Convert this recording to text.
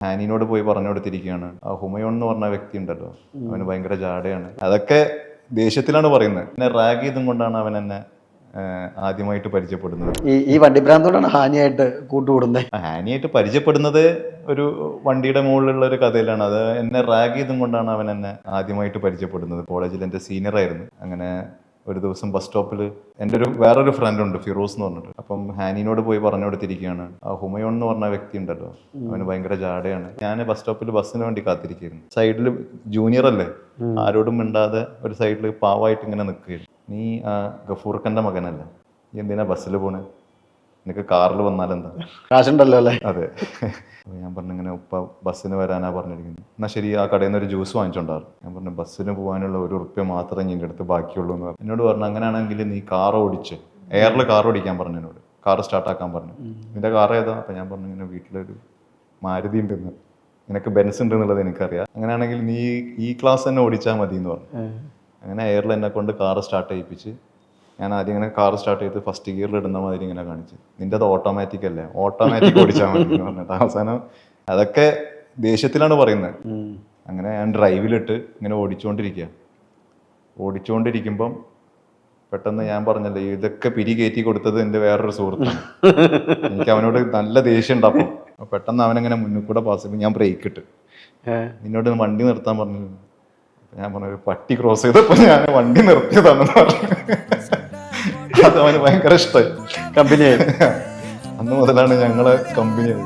ഹാനിനോട് പോയി പറഞ്ഞു കൊടുത്തിരിക്കുകയാണ്. ആ ഹുമയോൺ എന്ന് പറഞ്ഞ വ്യക്തി ഉണ്ടല്ലോ, അവന് ഭയങ്കര ജാടയാണ്. അതൊക്കെ ദേഷ്യത്തിലാണ് പറയുന്നത്. എന്നെ റാഗ് ചെയ്തും കൊണ്ടാണ് അവൻ എന്നെ ആദ്യമായിട്ട് പരിചയപ്പെടുന്നത്. ഈ വണ്ടിഭ്രാന്തോടാണ് ഹാനിയായിട്ട് കൂട്ടുകൂടുന്നത്. ഹാനിയായിട്ട് പരിചയപ്പെടുന്നത് ഒരു വണ്ടിയുടെ മുകളിലുള്ള ഒരു കഥയിലാണ്. അത് എന്നെ റാഗ് ചെയ്തും കൊണ്ടാണ് അവൻ എന്നെ ആദ്യമായിട്ട് പരിചയപ്പെടുന്നത്. കോളേജിൽ എൻ്റെ സീനിയർ ആയിരുന്നു. അങ്ങനെ ഒരു ദിവസം ബസ് സ്റ്റോപ്പിൽ എൻ്റെ വേറൊരു ഫ്രണ്ട് ഉണ്ട്, ഫിറോസ് എന്ന് പറഞ്ഞിട്ട്. അപ്പം ഹാനിനോട് പോയി പറഞ്ഞു കൊടുത്തിരിക്കുകയാണ്. ആ ഹുമയോൺ എന്ന് പറഞ്ഞ വ്യക്തി ഉണ്ടല്ലോ, അവന് ഭയങ്കര ജാടയാണ്. ഞാൻ ബസ് സ്റ്റോപ്പിൽ ബസ്സിന് വേണ്ടി കാത്തിരിക്കുകയായിരുന്നു. സൈഡിൽ ജൂനിയർ അല്ലേ, ആരോടും മിണ്ടാതെ ഒരു സൈഡിൽ പാവായിട്ട് ഇങ്ങനെ നിൽക്കുകയായിരുന്നു. നീ ആ ഗഫൂർഖന്റെ മകനല്ലേ, നീ എന്തിനാ ബസ്സിൽ പോണേ, നിനക്ക് കാറിൽ വന്നാലെന്താ, കാശുണ്ടല്ലോ അല്ലേ? അതെ. ഞാൻ പറഞ്ഞു ഇങ്ങനെ ഉപ്പ ബസ്സിന് വരാനാ പറഞ്ഞിരിക്കുന്നത്. എന്നാൽ ശരി, ആ കടയിൽ നിന്ന് ഒരു ജ്യൂസ് വാങ്ങിച്ചോണ്ടായിരുന്നു. ഞാൻ പറഞ്ഞു ബസ്സിന് പോകാനുള്ള ₹1 മാത്രമേ എൻ്റെ അടുത്ത് ബാക്കിയുള്ളൂ എന്ന് പറഞ്ഞു. എന്നോട് പറഞ്ഞു അങ്ങനെയാണെങ്കിൽ നീ കാർ ഓടിച്ച് എയറിൽ കാർ ഓടിക്കാൻ പറഞ്ഞു. എന്നോട് കാർ സ്റ്റാർട്ടാക്കാൻ പറഞ്ഞു. നിന്റെ കാർ ഏതാ? അപ്പം ഞാൻ പറഞ്ഞു ഇങ്ങനെ വീട്ടിലൊരു മാരുതി ഉണ്ടെന്ന്, നിനക്ക് ബെൻസ് ഉണ്ട് എന്നുള്ളത് എനിക്കറിയാം, അങ്ങനെയാണെങ്കിൽ നീ ഈ ക്ലാസ് തന്നെ ഓടിച്ചാൽ മതി എന്ന് പറഞ്ഞു. അങ്ങനെ എയറിൽ എന്നെ കൊണ്ട് കാർ സ്റ്റാർട്ട് ചെയ്യിപ്പിച്ച് ഞാൻ ആദ്യം ഇങ്ങനെ കാർ സ്റ്റാർട്ട് ചെയ്ത് ഫസ്റ്റ് ഗിയറിൽ ഇടുന്ന മാതിരി ഇങ്ങനെ കാണിച്ചു. നിന്റെ അത് ഓട്ടോമാറ്റിക് അല്ലേ, ഓട്ടോമാറ്റിക് ഓടിച്ചാൽ മതി എന്ന് പറഞ്ഞിട്ട് അവസാനം അതൊക്കെ ദേഷ്യത്തിലാണ് പറയുന്നത്. അങ്ങനെ ഞാൻ ഡ്രൈവിലിട്ട് ഇങ്ങനെ ഓടിച്ചുകൊണ്ടിരിക്കുമ്പം പെട്ടെന്ന് ഞാൻ പറഞ്ഞല്ലോ, ഇതൊക്കെ പിരി കയറ്റി കൊടുത്തത് എൻ്റെ വേറൊരു സുഹൃത്താണ്. എനിക്ക് അവനോട് നല്ല ദേഷ്യം ഉണ്ട്. അപ്പം പെട്ടെന്ന് അവനങ്ങനെ മുന്നിൽ കൂടെ പാസ് ചെയ്യുമ്പോൾ ഞാൻ ബ്രേക്ക് ഇട്ട്, നിന്നോട് വണ്ടി നിർത്താൻ പറഞ്ഞു. ഞാൻ പറഞ്ഞു ഒരു പട്ടി ക്രോസ് ചെയ്തപ്പോ ഞാൻ വണ്ടി നിർത്തിയതാണെന്ന് പറഞ്ഞു. അത് അവന് ഭയങ്കര ഇഷ്ടമായി. കമ്പനിയായി. അന്ന് മുതലാണ് ഞങ്ങളെ കമ്പനിയായി.